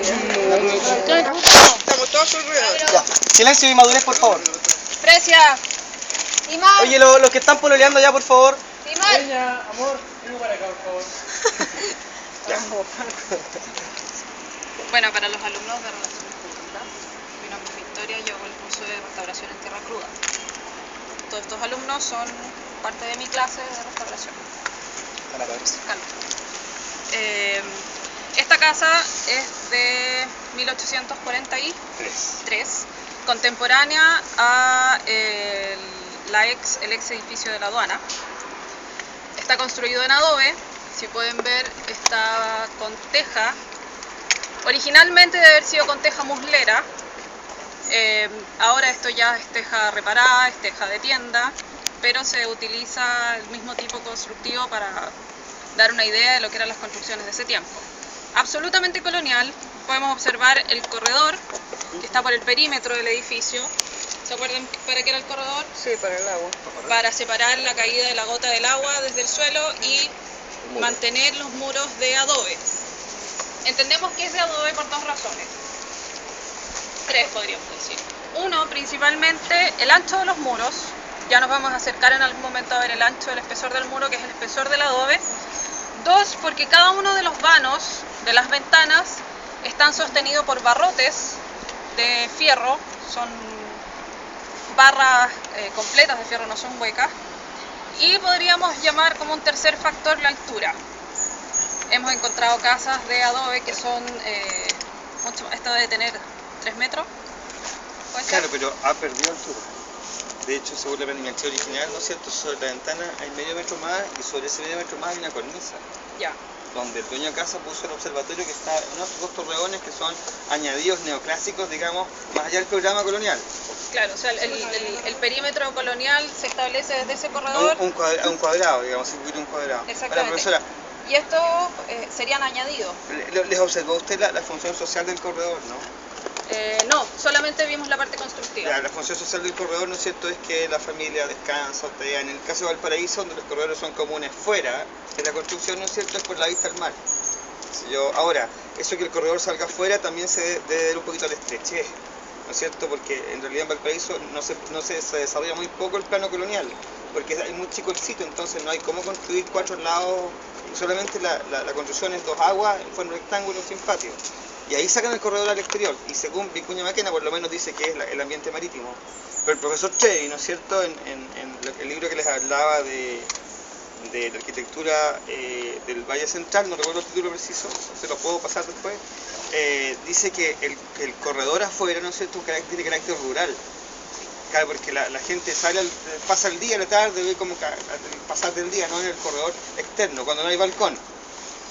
Estamos todos alrededor. Ya. Silencio y madurez, por favor. Fresia. Timar. Oye, los que están pololeando ya, por favor. Timar. Niña, amor, vengo para acá, por favor. Bueno, para los alumnos de Relaciones Públicas, mi nombre es Victoria, yo hago el curso de restauración en tierra cruda. Todos estos alumnos son parte de mi clase de restauración. Calma. Esta casa es de 1843, contemporánea a el ex edificio de la aduana. Está construido en adobe, si pueden ver está con teja. Originalmente debe haber sido con teja muslera, ahora esto ya es teja reparada, es teja de tienda, pero se utiliza el mismo tipo constructivo para dar una idea de lo que eran las construcciones de ese tiempo. Absolutamente colonial, podemos observar el corredor que está por el perímetro del edificio. ¿Se acuerdan para qué era el corredor? Sí, para el agua. Para separar la caída de la gota del agua desde el suelo y mantener los muros de adobe. Entendemos que es de adobe por dos razones. Tres podríamos decir. Uno, principalmente el ancho de los muros. Ya nos vamos a acercar en algún momento a ver el ancho del espesor del muro, que es el espesor del adobe. Dos, porque cada uno de los vanos de las ventanas están sostenidos por barrotes de fierro. Son barras completas de fierro, no son huecas. Y podríamos llamar como un tercer factor la altura. Hemos encontrado casas de adobe que son esto debe tener 3 metros. Claro, pero ha perdido altura. De hecho, según la planificación original, ¿no es cierto? Sobre la ventana hay medio metro más y sobre ese medio metro más hay una cornisa. Ya. Donde el dueño de casa puso el observatorio que está en unos dos torreones que son añadidos neoclásicos, digamos, más allá del programa colonial. Claro, o sea, el perímetro colonial se establece desde ese corredor. Un cuadrado, digamos, circuito un cuadrado. Exactamente. Ahora, profesora, Y estos serían añadidos. ¿les observó usted la función social del corredor, no? No, solamente vimos la parte constructiva. La función social del corredor, ¿no es cierto?, es que la familia descansa, en el caso de Valparaíso, donde los corredores son comunes fuera de la construcción, ¿no es cierto?, es por la vista al mar. Ahora, eso que el corredor salga afuera también se debe dar un poquito a la estrechez, ¿no es cierto?, porque en realidad en Valparaíso se desarrolla muy poco el plano colonial, porque es muy chico el sitio, entonces no hay cómo construir 4 lados, solamente la construcción es 2 aguas en forma de rectángulo sin patio. Y ahí sacan el corredor al exterior, y según Vicuña Maquena por lo menos dice que es el ambiente marítimo. Pero el profesor Chevy, ¿no es cierto?, en el libro que les hablaba de la arquitectura del Valle Central, no recuerdo el título preciso, se lo puedo pasar después, dice que el corredor afuera, ¿no es cierto?, tiene carácter rural. Claro, porque la gente pasa el día, la tarde, ve como pasar del día, no en el corredor externo, cuando no hay balcón.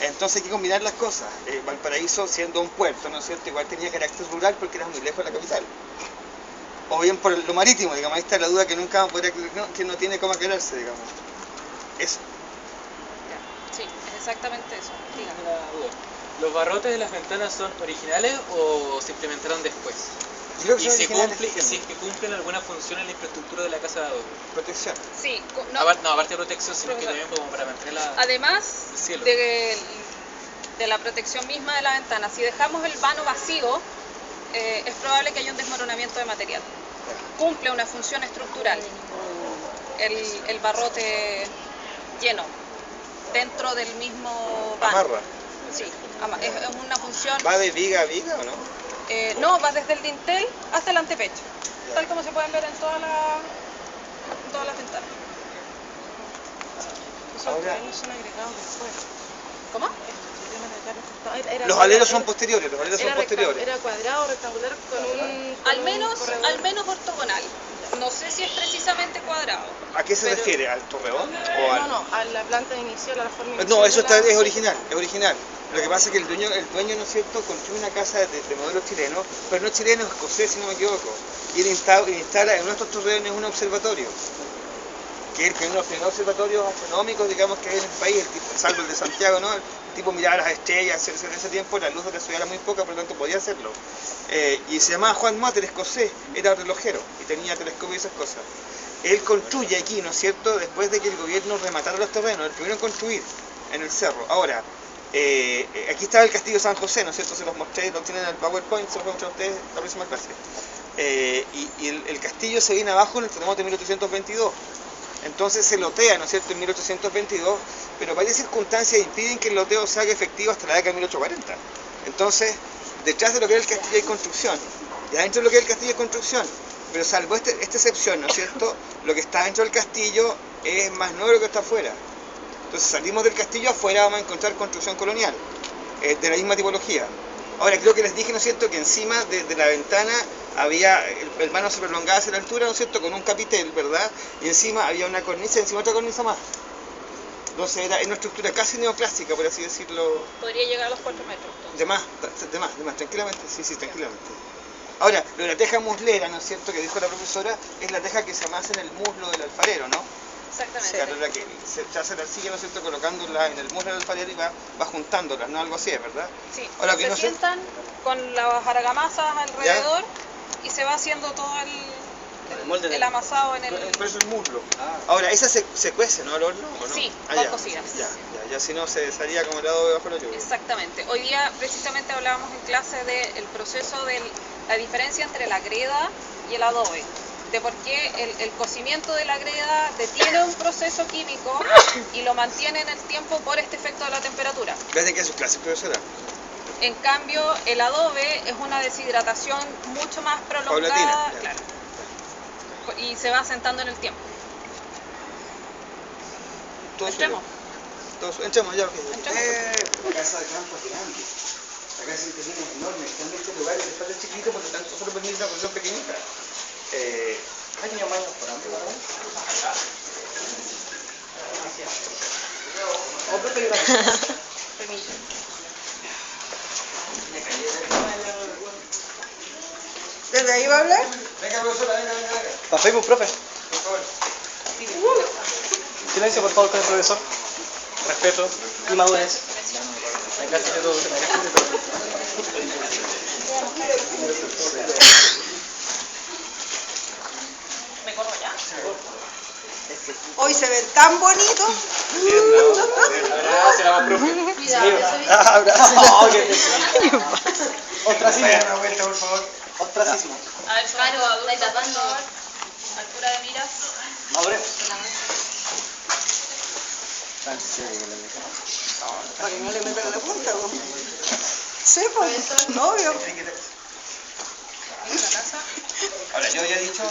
Entonces hay que combinar las cosas. Valparaíso, siendo un puerto, ¿no es cierto?, igual tenía carácter rural porque era muy lejos de la capital. O bien por lo marítimo, digamos, ahí está la duda que nunca vamos a poder que no tiene cómo aclararse, digamos. Eso. Sí, es exactamente eso. Dígame. ¿Los barrotes de las ventanas son originales o se implementaron después? Yo creo que ¿Y son si originales, cumplen alguna función en la infraestructura de la casa de adobe? protección. Sí, Aparte de protección, sino que también como para mantener la... además el cielo. de la protección misma de la ventana, si dejamos el vano vacío, es probable que haya un desmoronamiento de material. Cumple una función estructural el barrote lleno dentro del mismo vano. Amarra. Sí, es una función... ¿Va de viga a viga o no? No, va desde el dintel hasta el antepecho, tal como se pueden ver en todas las ventanas. Ahora son agregados después. ¿Cómo? Los aleros son posteriores, Era cuadrado, rectangular con un... Al menos ortogonal. No sé si es precisamente cuadrado. ¿A qué se refiere? ¿Al torreón? ¿O al... No, a la planta inicial, a la forma inicial. No, eso de la- es original. Lo que pasa es que el dueño, ¿no es cierto?, construye una casa de modelo chileno, pero no chileno, escocés, si no me equivoco. Y él instala en uno de estos torreones un observatorio, que es uno de los primeros observatorios astronómicos, digamos, que hay en el país, salvo el de Santiago, ¿no? El tipo miraba las estrellas, en ese tiempo la luz de la ciudad era muy poca, por lo tanto podía hacerlo. Y se llamaba Juan Mater, escocés, era relojero y tenía telescopio y esas cosas. Él construye aquí, ¿no es cierto?, después de que el gobierno rematara los terrenos, el primero en construir en el cerro. Ahora, Aquí estaba el castillo San José, ¿no es cierto? Se los mostré, lo tienen en el PowerPoint, se los voy a mostrar a ustedes la próxima clase. Y el castillo se viene abajo en el terremoto de 1822. Entonces se lotea, ¿no es cierto?, en 1822, pero varias circunstancias impiden que el loteo se haga efectivo hasta la década de 1840. Entonces, detrás de lo que era el castillo hay construcción, y adentro de lo que era el castillo hay construcción, pero salvo esta excepción, ¿no es cierto?, lo que está dentro del castillo es más nuevo de lo que está afuera. Entonces salimos del castillo, afuera vamos a encontrar construcción colonial, de la misma tipología. Ahora, creo que les dije, ¿no es cierto?, que encima de la ventana había, el vano se prolongaba hacia la altura, ¿no es cierto?, con un capitel, ¿verdad? Y encima había una cornisa y encima otra cornisa más. Entonces era una estructura casi neoclásica, por así decirlo. Podría llegar a los 4 metros. Entonces. De más, tranquilamente, sí, tranquilamente. Ahora, lo de la teja muslera, ¿no es cierto?, que dijo la profesora, es la teja que se amasa en el muslo del alfarero, ¿no? Exactamente. Claro, la que se hace la arcilla, ¿no es cierto?, colocándola en el muslo del alfarero y va juntándolas, ¿no? Algo así, ¿verdad? Sí, ahora, se sientan con las argamasas alrededor. ¿Ya? Y se va haciendo todo el amasado en el... Por eso el muslo. Ahora, esa se cuece, ¿no?, al horno, ¿o no? Sí, van cocidas. Ya, si no se desharía como el lado de bajo la lluvia. Exactamente. Hoy día precisamente hablábamos en clase del proceso de la diferencia entre la greda y el adobe. De por qué el cocimiento de la greda detiene un proceso químico y lo mantiene en el tiempo por este efecto de la temperatura. ¿Ves de qué es su clase, profesora? En cambio, el adobe es una deshidratación mucho más prolongada, claro, y se va asentando en el tiempo. Entremos. Entremos ya. Entremos. La casa de campo es grande. La casa de terreno es enorme. Está en este lugar, el espacio es chiquito, por lo tanto solo permite una posición pequeñita. ¿Hay niños más por hambre? Permiso. ¿Desde ahí va a hablar? Venga, profesora, venga. Para Facebook, profe. Por favor. Silencio, por favor, con el profesor. Respeto y madurez. Gracias a todos. ¿Me corro ya? Hoy se ven tan bonitos. Gracias, la profe. Ostracismo. Una vuelta, por favor. Ostracismo. A ver, Caro, adulto, por favor. Altura de miras. Madurez. Para que no le metan la punta, ¿no? Sí, pues, novio. Ahora, yo había dicho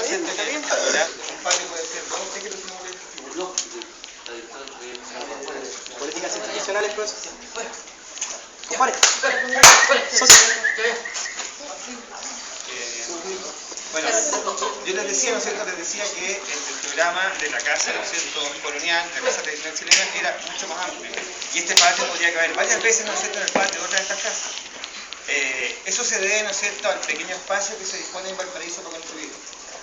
¿cierto? Que ahora un patio puede ser dos, ¿usted qué lo tiene Políticas institucionales, pues. Compare. Bueno, yo les decía, ¿no es cierto?, que el programa de la casa, ¿no es cierto?, colonial, la casa tradicional chilena, era mucho más amplio. Y este patio podría caber varias veces, ¿no es cierto?, en el patio de otra de estas casas. Eso se debe, ¿no es cierto?, al pequeño espacio que se dispone en Valparaíso para construir.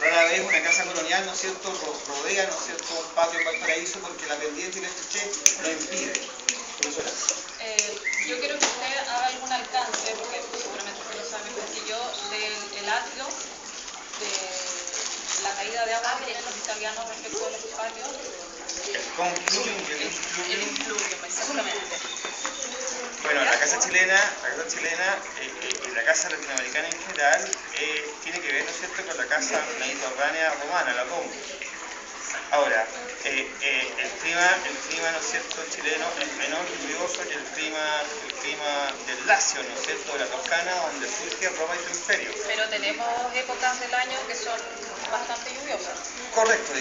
Rara vez una casa colonial, ¿no es cierto?, rodea, ¿no es cierto?, un patio en Valparaíso porque la pendiente y la estrechez lo impide. Profesora. Yo quiero que usted haga algún alcance, porque seguramente usted lo sabe mejor que yo, del atrio, de la caída de agua que tienen los italianos respecto a los patios. El influvium, exactamente. Bueno, la casa chilena y la casa latinoamericana en general tiene que ver, ¿no es cierto?, con la casa mediterránea romana, la Roma. Ahora, el clima, ¿no es cierto?, chileno es menos lluvioso que el clima del Lacio, ¿no es cierto?, de la Toscana, donde surge Roma y su imperio. Pero tenemos épocas del año que son bastante lluviosas. Correcto.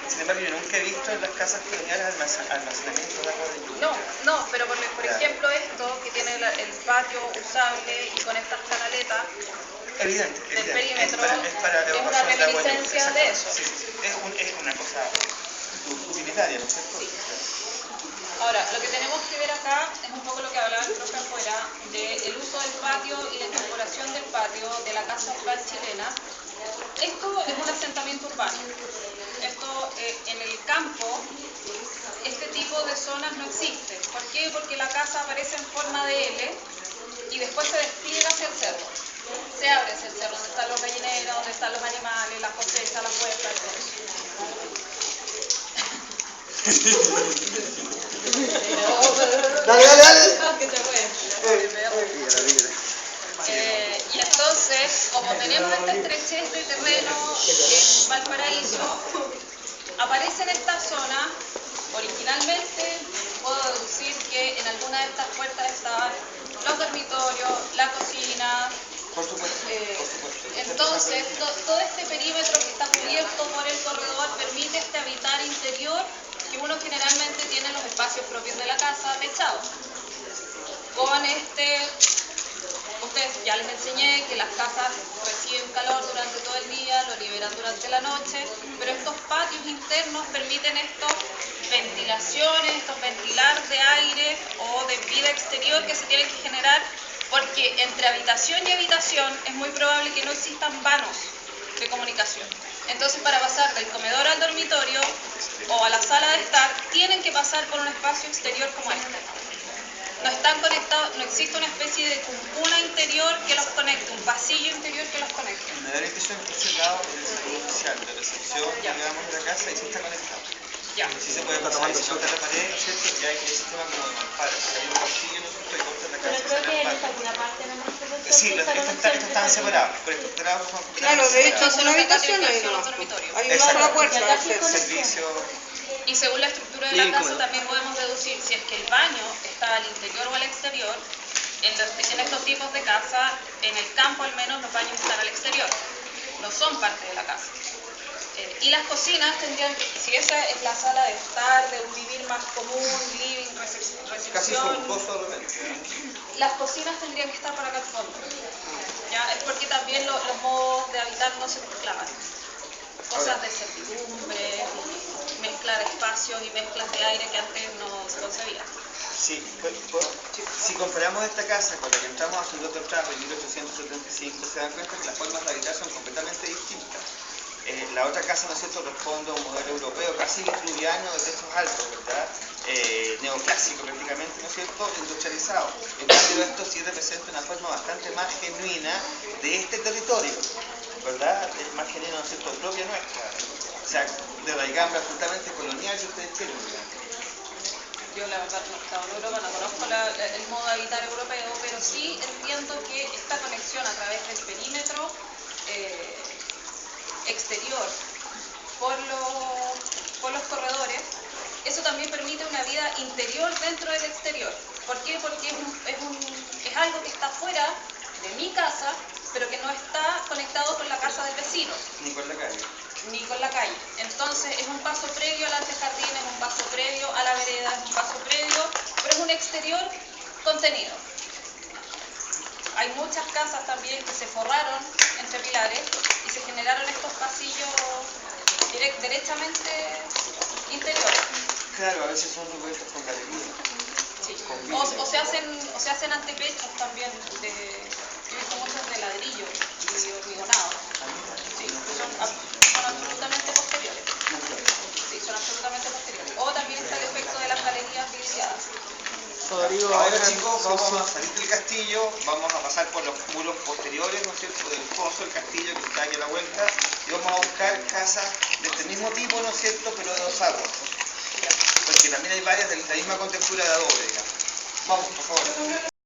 Sin embargo, yo nunca he visto en las casas coloniales almacenamiento de agua de lluvia. No, pero por ejemplo esto, que tiene el patio usable y con estas canaletas Evidente. del perímetro, es para es una reminiscencia de eso. Sí. Es una cosa utilitaria, ¿no es cierto? Sí. Ahora, lo que tenemos que ver acá es un poco lo que hablaba el profe afuera, del uso del patio y la incorporación del patio de la casa rural chilena. Esto es un asentamiento urbano. Esto, en el campo, este tipo de zonas no existe. ¿Por qué? Porque la casa aparece en forma de L y después se despliega hacia el cerro. Se abre hacia el cerro, donde están los gallineros, donde están los animales, las cosechas, las huertas y todo eso. Dale, dale, dale. Que se puede. Y entonces, como tenemos esta estrechez de terreno en Valparaíso, aparece en esta zona, originalmente, puedo deducir que en alguna de estas puertas estaban los dormitorios, la cocina. Por supuesto, por supuesto. Entonces, todo este perímetro que está cubierto por el corredor permite este habitar interior que uno generalmente tiene en los espacios propios de la casa techados. Con ustedes ya les enseñé que las casas reciben calor durante todo el día, lo liberan durante la noche, pero estos patios internos permiten estos ventilaciones, estos ventilar de aire o de vida exterior que se tienen que generar, porque entre habitación y habitación es muy probable que no existan vanos de comunicación. Entonces, para pasar del comedor al dormitorio o a la sala de estar, tienen que pasar por un espacio exterior como este. No están conectados, no existe una especie de cuncuna interior que los conecte, un pasillo interior que los conecte. Me da la impresión que ese lado es el sector oficial de recepción, digamos, de la casa y sí está conectado. Ya. Sí se puede pasar, si toca la pared, ¿no es cierto? Y hay que sistema como de mampara. Hay un pasillo, ¿no es cierto? Y corta la casa. Pero creo que en alguna parte no hemos Sí, estos están separados, pero estos lados son Claro, de hecho, Entonces, una los habitación detalles hay son los nomás. dormitorios. Hay una sola puerta de acceso. servicio. Y según la estructura de la casa también podemos deducir si es que el baño está al interior o al exterior. En estos tipos de casa, en el campo al menos, los baños están al exterior. No son parte de la casa. Y las cocinas tendrían, si esa es la sala de estar, de un vivir más común, living, Casi recepción, suntuoso de repente. las cocinas tendrían que estar por acá al fondo. ¿Ya? Es porque también los modos de habitar no se mezclaban. Cosas de servidumbre, mezcla de espacios y mezclas de aire que antes no se concebían. Sí, si comparamos esta casa con la que entramos hace un rato atrás, en 1875, se dan cuenta que las formas de habitar son completamente distintas. La otra casa, ¿no es cierto?, responde a un modelo europeo casi victoriano de techos altos, ¿verdad? Neoclásico prácticamente, ¿no es cierto?, industrializado. En cambio, esto sí representa una forma bastante más genuina de este territorio, ¿verdad? Más genuina, ¿no es cierto?, propia nuestra. O sea, de raigambre absolutamente colonial, si ustedes quieren, ¿verdad? Yo la verdad no he estado en Europa, no conozco el modo de habitar europeo, pero sí entiendo que esta conexión a través del perímetro exterior por los corredores, eso también permite una vida interior dentro del exterior. ¿Por qué? Porque es algo que está fuera de mi casa, pero que no está conectado con la casa del vecino. Ni con la calle. Ni con la calle. Entonces es un paso previo al antejardín, es un paso previo a la vereda, es un paso previo, pero es un exterior contenido. Hay muchas casas también que se forraron entre pilares y se generaron estos pasillos derechamente interiores. Claro, a veces son revueltos con galerías. Sí. O se hacen antepechos también, yo he visto muchos de ladrillo y hormigonado. Sí, son absolutamente posteriores. Sí, son absolutamente posteriores. O también está el efecto de las galerías vidriadas. Rodrigo, Ahora, chicos, vamos a salir del castillo, vamos a pasar por los muros posteriores, ¿no es cierto?, del foso, el castillo que está aquí a la vuelta, y vamos a buscar casas de este mismo tipo, ¿no es cierto?, pero de dos árboles. Porque también hay varias de la misma contextura de adobe, digamos. Vamos, por favor.